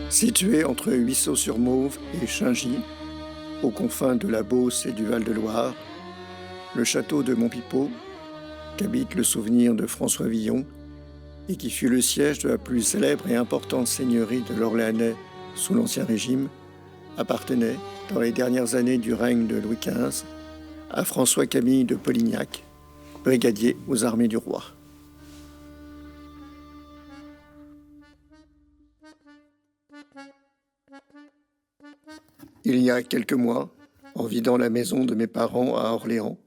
Situé entre Huisseau-sur-Mauve et Chaingy, aux confins de la Beauce et du Val-de-Loire, le château de Montpipeau, qu'habite le souvenir de François Villon et qui fut le siège de la plus célèbre et importante seigneurie de l'Orléanais sous l'Ancien Régime, appartenait, dans les dernières années du règne de Louis XV, à François-Camille de Polignac, brigadier aux armées du roi. Il y a quelques mois, en vidant la maison de mes parents à Orléans,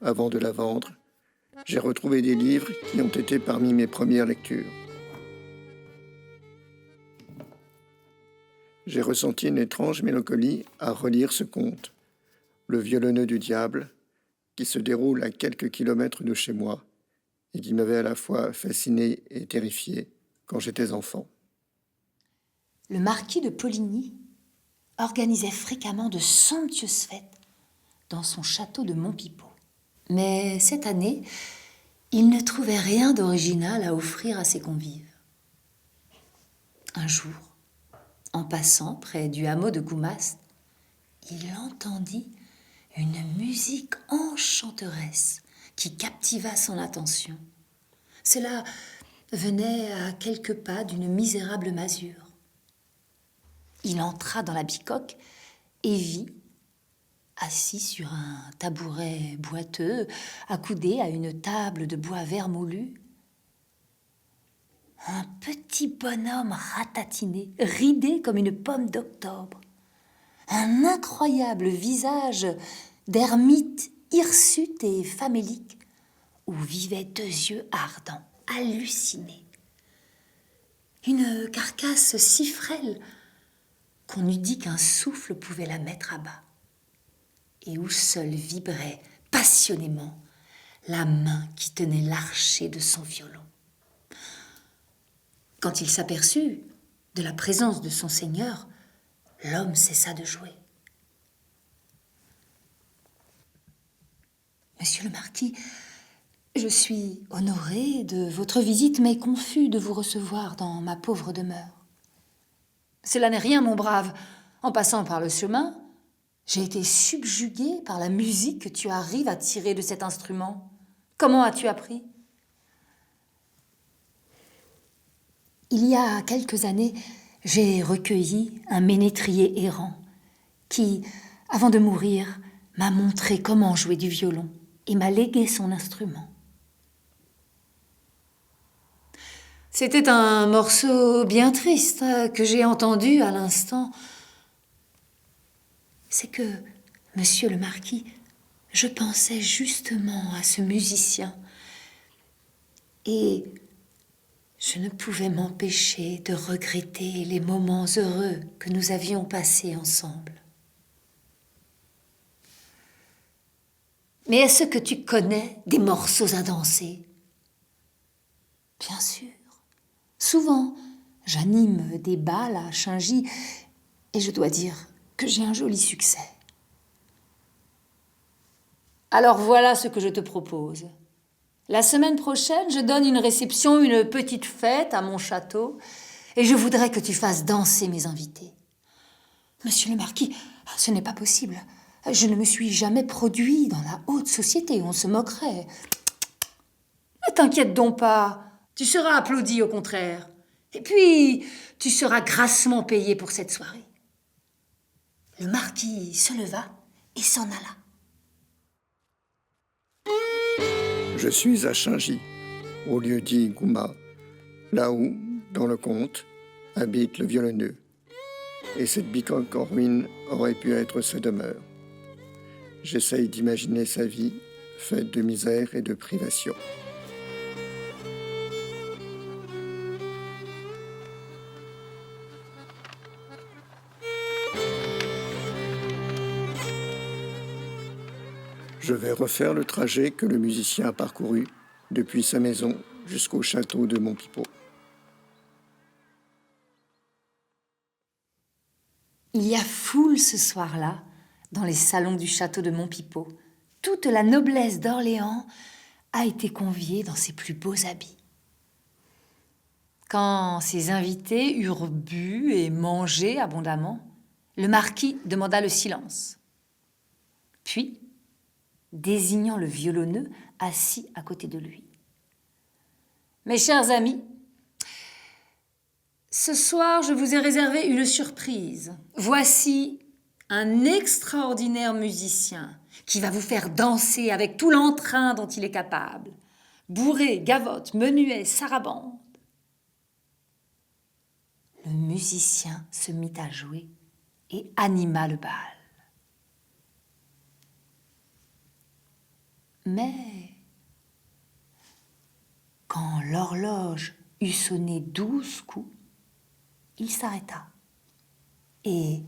avant de la vendre, j'ai retrouvé des livres qui ont été parmi mes premières lectures. J'ai ressenti une étrange mélancolie à relire ce conte, Le violoneux du diable, qui se déroule à quelques kilomètres de chez moi et qui m'avait à la fois fasciné et terrifié quand j'étais enfant. Le marquis de Poligny organisait fréquemment de somptueuses fêtes dans son château de Montpipeau. Mais cette année, il ne trouvait rien d'original à offrir à ses convives. Un jour, en passant près du hameau de Goumastre, il entendit une musique enchanteresse qui captiva son attention. Cela venait à quelques pas d'une misérable masure. Il entra dans la bicoque et vit, assis sur un tabouret boiteux, accoudé à une table de bois vermoulu, un petit bonhomme ratatiné, ridé comme une pomme d'octobre, un incroyable visage d'ermite hirsute et famélique, où vivaient deux yeux ardents, hallucinés. Une carcasse si frêle qu'on eût dit qu'un souffle pouvait la mettre à bas, et où seule vibrait passionnément la main qui tenait l'archet de son violon. Quand il s'aperçut de la présence de son seigneur, l'homme cessa de jouer. Monsieur le marquis, je suis honoré de votre visite, mais confus de vous recevoir dans ma pauvre demeure. Cela n'est rien, mon brave. En passant par le chemin, j'ai été subjuguée par la musique que tu arrives à tirer de cet instrument. Comment as-tu appris ? Il y a quelques années, j'ai recueilli un ménétrier errant qui, avant de mourir, m'a montré comment jouer du violon et m'a légué son instrument. C'était un morceau bien triste que j'ai entendu à l'instant. C'est que, monsieur le marquis, je pensais justement à ce musicien et je ne pouvais m'empêcher de regretter les moments heureux que nous avions passés ensemble. Mais est-ce que tu connais des morceaux à danser ? Bien sûr. Souvent, j'anime des bals à Chaingy et je dois dire que j'ai un joli succès. Alors voilà ce que je te propose. La semaine prochaine, je donne une réception, une petite fête à mon château et je voudrais que tu fasses danser mes invités. Monsieur le marquis, ce n'est pas possible. Je ne me suis jamais produit dans la haute société, on se moquerait. Ne t'inquiète donc pas, tu seras applaudi au contraire. Et puis, tu seras grassement payé pour cette soirée. Le marquis se leva et s'en alla. Je suis à Chaingy, au lieu dit Gouma, là où, dans le conte, habite le violoneux. Et cette bicoque en ruine aurait pu être sa demeure. J'essaye d'imaginer sa vie, faite de misère et de privation. Je vais refaire le trajet que le musicien a parcouru depuis sa maison jusqu'au château de Montpipeau. Il y a foule ce soir-là, dans les salons du château de Montpipeau. Toute la noblesse d'Orléans a été conviée dans ses plus beaux habits. Quand ses invités eurent bu et mangé abondamment, le marquis demanda le silence. Puis, désignant le violonneux assis à côté de lui. « Mes chers amis, ce soir, je vous ai réservé une surprise. Voici un extraordinaire musicien qui va vous faire danser avec tout l'entrain dont il est capable. Bourré, gavotte, menuet, sarabande. » Le musicien se mit à jouer et anima le bal. Mais quand l'horloge eut sonné 12 coups, il s'arrêta et,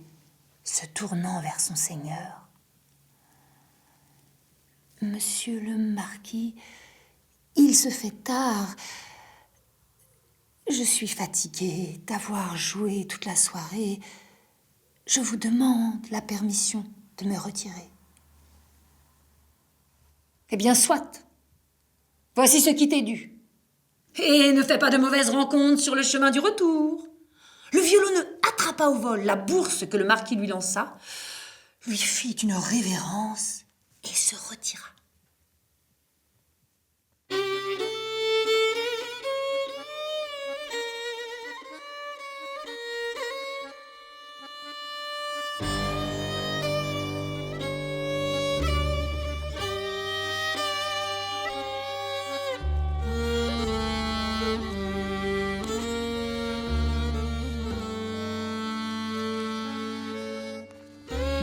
se tournant vers son seigneur, « Monsieur le marquis, il se fait tard. Je suis fatigué d'avoir joué toute la soirée. Je vous demande la permission de me retirer. » « Eh bien, soit. Voici ce qui t'est dû. Et ne fais pas de mauvaises rencontres sur le chemin du retour. » Le violonneux attrapa au vol la bourse que le marquis lui lança, lui fit une révérence et se retira.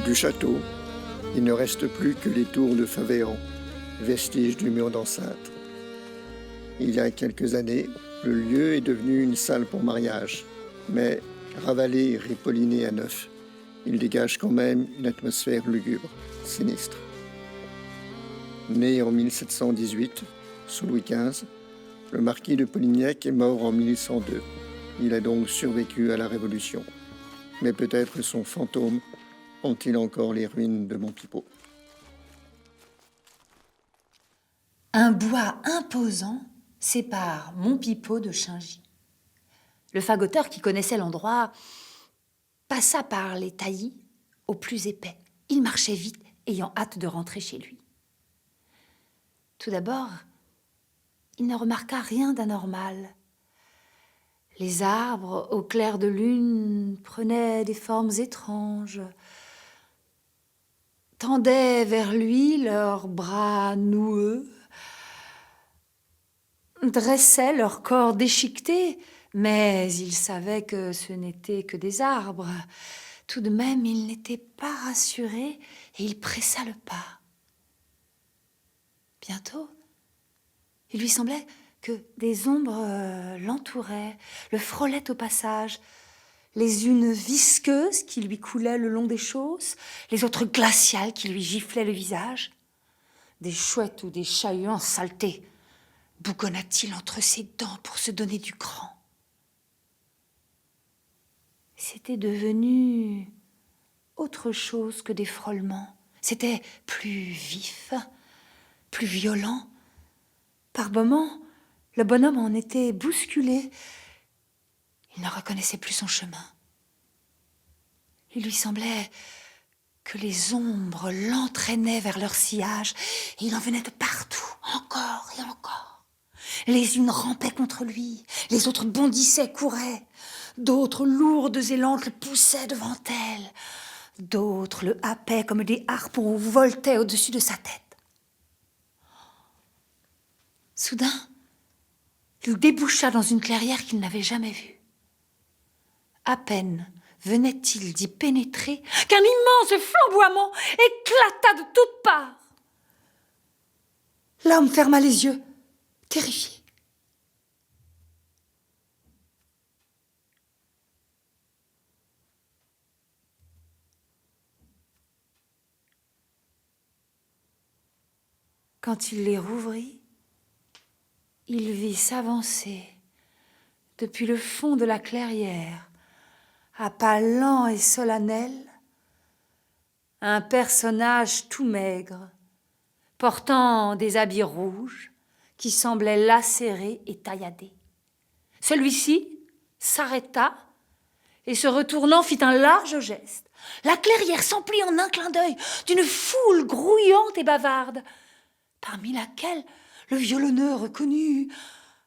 Du château, il ne reste plus que les tours de Favéan, vestiges du mur d'enceinte. Il y a quelques années, le lieu est devenu une salle pour mariage, mais ravalé et ripolliné à neuf, il dégage quand même une atmosphère lugubre, sinistre. Né en 1718, sous Louis XV, le marquis de Polignac est mort en 1102. Il a donc survécu à la Révolution. Mais peut-être son fantôme ont-ils encore les ruines de Montpipeau. Un bois imposant sépare Montpipeau de Chaingy. Le fagoteur qui connaissait l'endroit passa par les taillis au plus épais. Il marchait vite, ayant hâte de rentrer chez lui. Tout d'abord, il ne remarqua rien d'anormal. Les arbres, au clair de lune, prenaient des formes étranges, tendaient vers lui leurs bras noueux, dressaient leur corps déchiqueté, mais il savait que ce n'étaient que des arbres. Tout de même, il n'était pas rassuré et il pressa le pas. Bientôt, il lui semblait que des ombres l'entouraient, le frôlaient au passage, les unes visqueuses qui lui coulaient le long des chausses, les autres glaciales qui lui giflaient le visage. Des chouettes ou des chats-huants saletés bougonna-t-il entre ses dents pour se donner du cran. C'était devenu autre chose que des frôlements. C'était plus vif, plus violent. Par moments, le bonhomme en était bousculé. Il ne reconnaissait plus son chemin. Il lui semblait que les ombres l'entraînaient vers leur sillage et il en venait de partout, encore et encore. Les unes rampaient contre lui, les autres bondissaient, couraient. D'autres, lourdes et lentes, le poussaient devant elle. D'autres le happaient comme des harpons ou voletaient au-dessus de sa tête. Soudain, il déboucha dans une clairière qu'il n'avait jamais vue. À peine venait-il d'y pénétrer qu'un immense flamboiement éclata de toutes parts. L'homme ferma les yeux, terrifié. Quand il les rouvrit, il vit s'avancer depuis le fond de la clairière, à pas lents et solennels, un personnage tout maigre, portant des habits rouges qui semblaient lacérés et tailladés. Celui-ci s'arrêta et, se retournant, fit un large geste. La clairière s'emplit en un clin d'œil d'une foule grouillante et bavarde, parmi laquelle le violonneux reconnut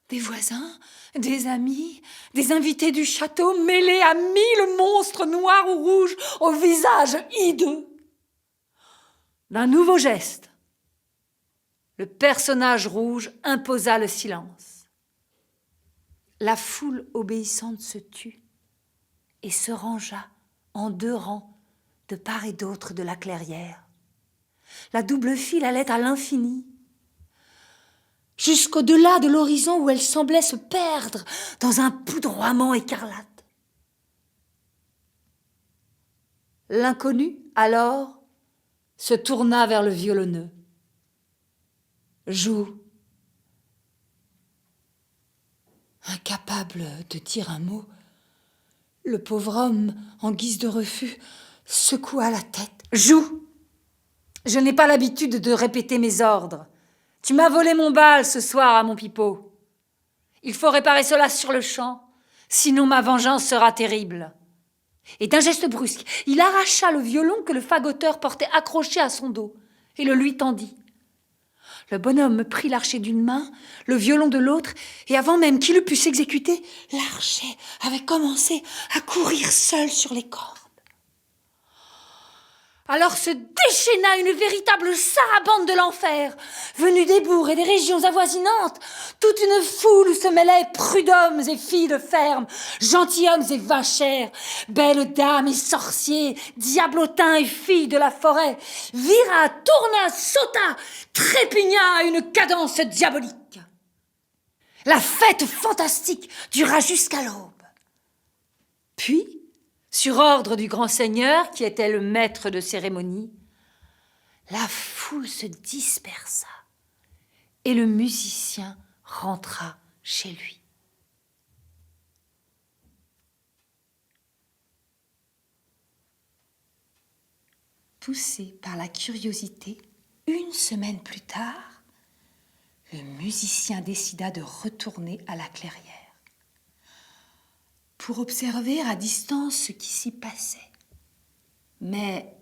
des voisins, des amis, des invités du château mêlés à 1000 monstres noirs ou rouges au visage hideux. D'un nouveau geste, le personnage rouge imposa le silence. La foule obéissante se tut et se rangea en 2 rangs de part et d'autre de la clairière. La double file allait à l'infini, jusqu'au-delà de l'horizon où elle semblait se perdre dans un poudroiement écarlate. L'inconnu, alors, se tourna vers le violonneux. « Joue. » Incapable de dire un mot, le pauvre homme, en guise de refus, secoua la tête. « Joue. Je n'ai pas l'habitude de répéter mes ordres. Tu m'as volé mon bal ce soir à mon pipeau. Il faut réparer cela sur le champ, sinon ma vengeance sera terrible. » Et d'un geste brusque, il arracha le violon que le fagoteur portait accroché à son dos et le lui tendit. Le bonhomme prit l'archet d'une main, le violon de l'autre, et avant même qu'il eût pu s'exécuter, l'archet avait commencé à courir seul sur les cordes. Alors se déchaîna une véritable sarabande de l'enfer, venue des bourgs et des régions avoisinantes, toute une foule où se mêlaient prud'hommes et filles de ferme, gentilshommes et vachères, belles dames et sorciers, diablotins et filles de la forêt, vira, tourna, sauta, trépigna à une cadence diabolique. La fête fantastique dura jusqu'à l'aube. Puis, sur ordre du grand seigneur, qui était le maître de cérémonie, la foule se dispersa et le musicien rentra chez lui. Poussé par la curiosité, 1 semaine plus tard, le musicien décida de retourner à la clairière pour observer à distance ce qui s'y passait. Mais,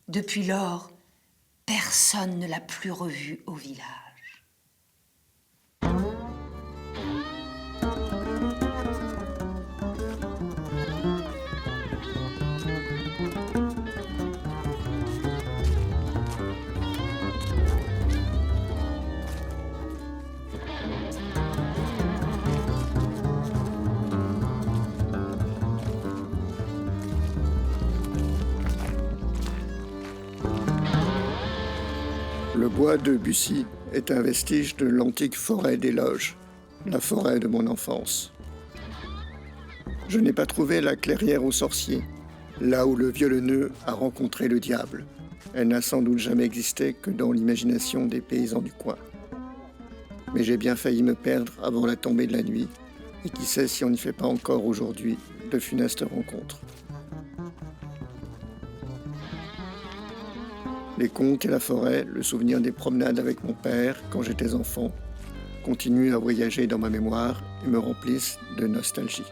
depuis lors, personne ne l'a plus revu au village. Le bois de Bussy est un vestige de l'antique forêt des Loges, la forêt de mon enfance. Je n'ai pas trouvé la clairière aux sorciers, là où le violonneux a rencontré le diable. Elle n'a sans doute jamais existé que dans l'imagination des paysans du coin. Mais j'ai bien failli me perdre avant la tombée de la nuit, et qui sait si on n'y fait pas encore aujourd'hui de funestes rencontres. Les contes et la forêt, le souvenir des promenades avec mon père quand j'étais enfant, continuent à voyager dans ma mémoire et me remplissent de nostalgie.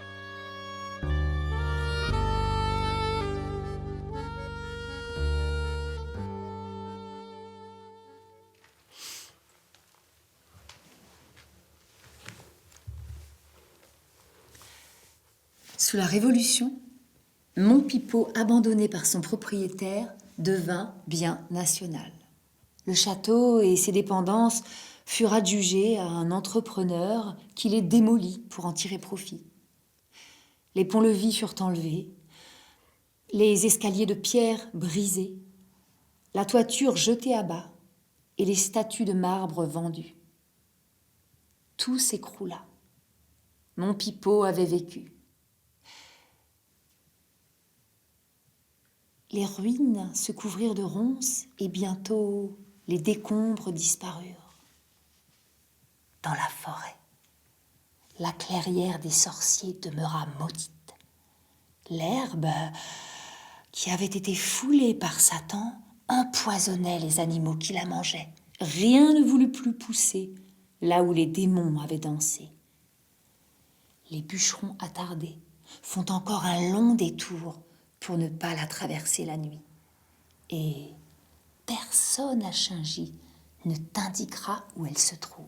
Sous la Révolution, Montpipeau, abandonné par son propriétaire, devint bien national. Le château et ses dépendances furent adjugés à un entrepreneur qui les démolit pour en tirer profit. Les ponts-levis furent enlevés, les escaliers de pierre brisés, la toiture jetée à bas et les statues de marbre vendues. Tout s'écroula. Montpipeau avait vécu. Les ruines se couvrirent de ronces et bientôt les décombres disparurent. Dans la forêt, la clairière des sorciers demeura maudite. L'herbe, qui avait été foulée par Satan, empoisonnait les animaux qui la mangeaient. Rien ne voulut plus pousser là où les démons avaient dansé. les bûcherons attardés font encore un long détour pour ne pas la traverser la nuit. Et personne à Shinji ne t'indiquera où elle se trouve.